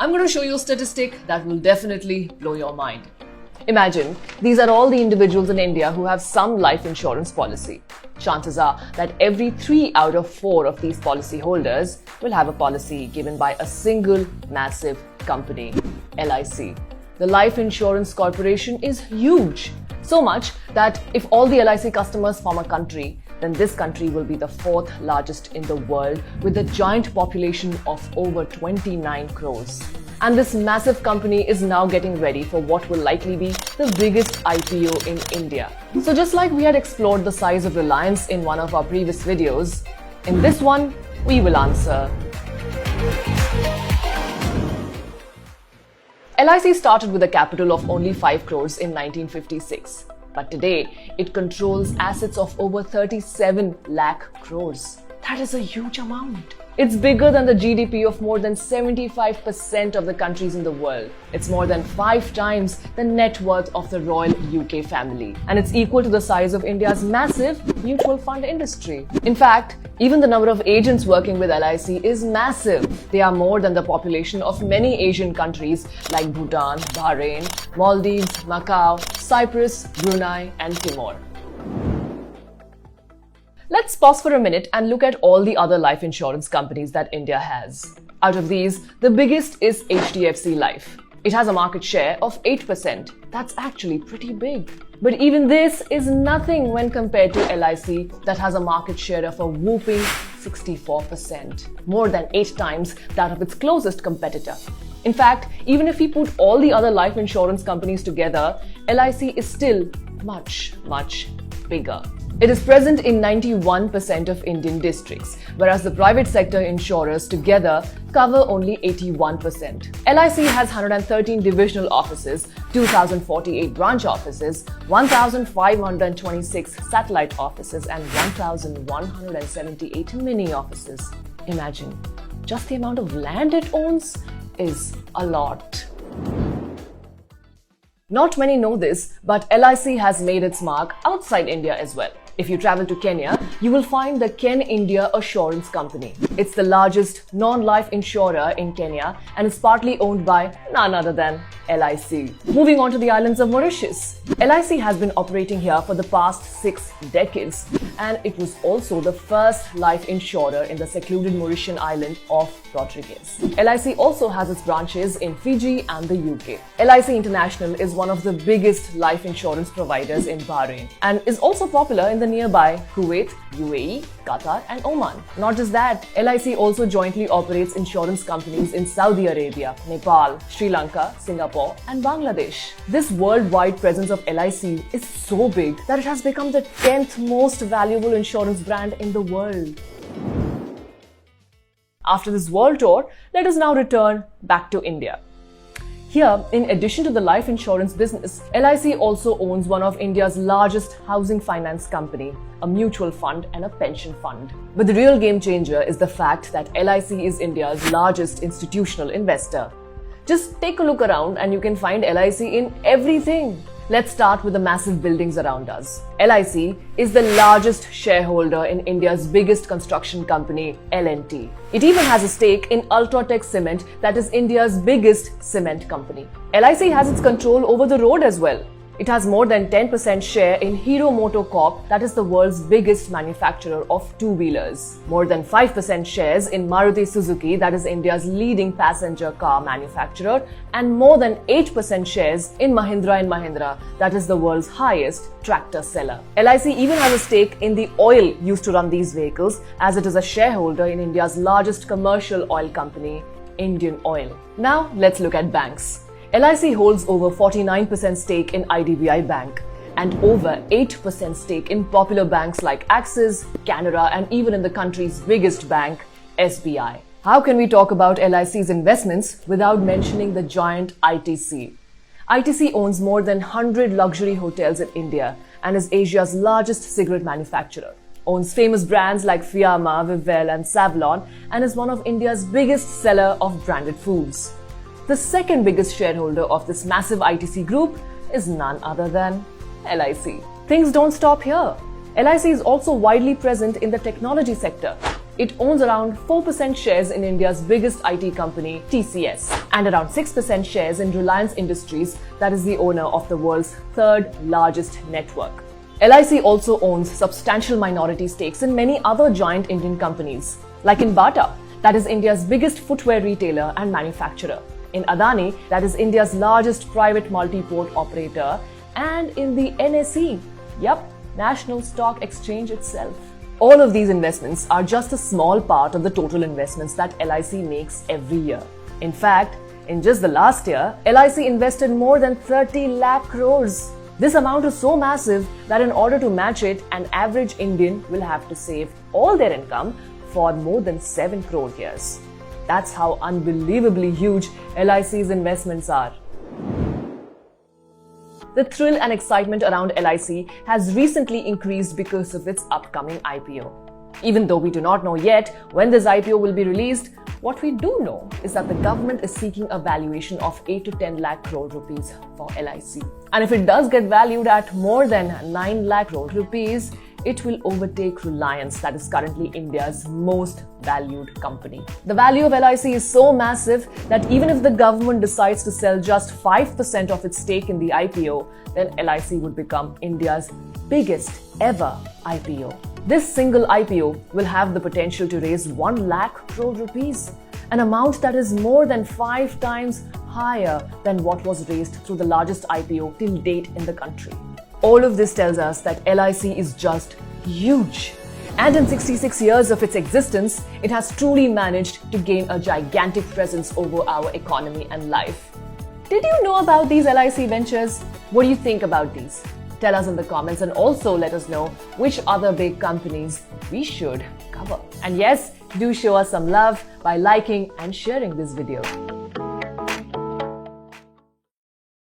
I'm going to show you a statistic that will definitely blow your mind. Imagine these are all the individuals in India who have some life insurance policy. Chances are that every 3 out of 4 of these policy holders will have a policy given by a single massive company, LIC. The Life Insurance Corporation is huge. So much that if all the LIC customers form a country, then this country will be the 4th largest in the world with a giant population of over 29 crores. And this massive company is now getting ready for what will likely be the biggest IPO in India. So just like we had explored the size of Reliance in one of our previous videos, in this one, we will answer. LIC started with a capital of only 5 crores in 1956. But today, it controls assets of over 37 lakh crores. That is a huge amount. It's bigger than the GDP of more than 75% of the countries in the world. It's more than 5 times the net worth of the royal UK family. And it's equal to the size of India's massive mutual fund industry. In fact, even the number of agents working with LIC is massive. They are more than the population of many Asian countries like Bhutan, Bahrain, Maldives, Macau, Cyprus, Brunei, and Timor. Let's pause for a minute and look at all the other life insurance companies that India has. Out of these, the biggest is HDFC Life. It has a market share of 8%. That's actually pretty big. But even this is nothing when compared to LIC that has a market share of a whopping 64%, more than 8 times that of its closest competitor. In fact, even if we put all the other life insurance companies together, LIC is still much, much bigger. It is present in 91% of Indian districts, whereas the private sector insurers together cover only 81%. LIC has 113 divisional offices, 2,048 branch offices, 1,526 satellite offices, and 1,178 mini offices. Imagine, just the amount of land it owns is a lot. Not many know this, but LIC has made its mark outside India as well. If you travel to Kenya, you will find the Ken India Assurance Company. It's the largest non-life insurer in Kenya and is partly owned by none other than LIC. Moving on to the islands of Mauritius. LIC has been operating here for the past 6 decades, and it was also the first life insurer in the secluded Mauritian island of Rodrigues. LIC also has its branches in Fiji and the UK. LIC International is one of the biggest life insurance providers in Bahrain and is also popular in the nearby Kuwait, UAE, Qatar, and Oman. Not just that, LIC also jointly operates insurance companies in Saudi Arabia, Nepal, Sri Lanka, Singapore, and Bangladesh. This worldwide presence of LIC is so big that it has become the 10th most valuable insurance brand in the world. After this world tour, let us now return back to India. Here, in addition to the life insurance business, LIC also owns one of India's largest housing finance company, a mutual fund and a pension fund. But the real game changer is the fact that LIC is India's largest institutional investor. Just take a look around and you can find LIC in everything. Let's start with the massive buildings around us. LIC is the largest shareholder in India's biggest construction company, L&T. It even has a stake in Ultratech Cement, that is India's biggest cement company. LIC has its control over the road as well. It has more than 10% share in Hero MotoCorp, that is the world's biggest manufacturer of two-wheelers. More than 5% shares in Maruti Suzuki, that is India's leading passenger car manufacturer, and more than 8% shares in Mahindra & Mahindra, that is the world's highest tractor seller. LIC even has a stake in the oil used to run these vehicles, as it is a shareholder in India's largest commercial oil company, Indian Oil. Now let's look at banks. LIC holds over 49% stake in IDBI Bank and over 8% stake in popular banks like Axis, Canara, and even in the country's biggest bank, SBI. How can we talk about LIC's investments without mentioning the giant ITC? ITC owns more than 100 luxury hotels in India and is Asia's largest cigarette manufacturer. Owns famous brands like Fiamma, Vivelle, and Savlon, and is one of India's biggest seller of branded foods. The second biggest shareholder of this massive ITC group is none other than LIC. Things don't stop here. LIC is also widely present in the technology sector. it owns around 4% shares in India's biggest IT company, TCS, and around 6% shares in Reliance Industries, that is the owner of the world's third largest network. LIC also owns substantial minority stakes in many other giant Indian companies, like in Bata, that is India's biggest footwear retailer and manufacturer, in Adani, that is India's largest private multi-port operator, and in the NSE, National Stock Exchange itself. All of these investments are just a small part of the total investments that LIC makes every year. In fact, in just the last year, LIC invested more than 30 lakh crores. This amount is so massive that in order to match it, an average Indian will have to save all their income for more than 7 crore years. That's how unbelievably huge LIC's investments are. The thrill and excitement around LIC has recently increased because of its upcoming IPO. Even though we do not know yet when this IPO will be released, what we do know is that the government is seeking a valuation of 8 to 10 lakh crore rupees for LIC. And if it does get valued at more than 9 lakh crore rupees, it will overtake Reliance, that is currently India's most valued company. The value of LIC is so massive that even if the government decides to sell just 5% of its stake in the IPO, then LIC would become India's biggest ever IPO. This single IPO will have the potential to raise 1 lakh crore rupees, an amount that is more than 5 times higher than what was raised through the largest IPO till date in the country. All of this tells us that LIC is just huge. And in 66 years of its existence, it has truly managed to gain a gigantic presence over our economy and life. Did you know about these LIC ventures? What do you think about these? Tell us in the comments, and also let us know which other big companies we should cover. And yes, do show us some love by liking and sharing this video.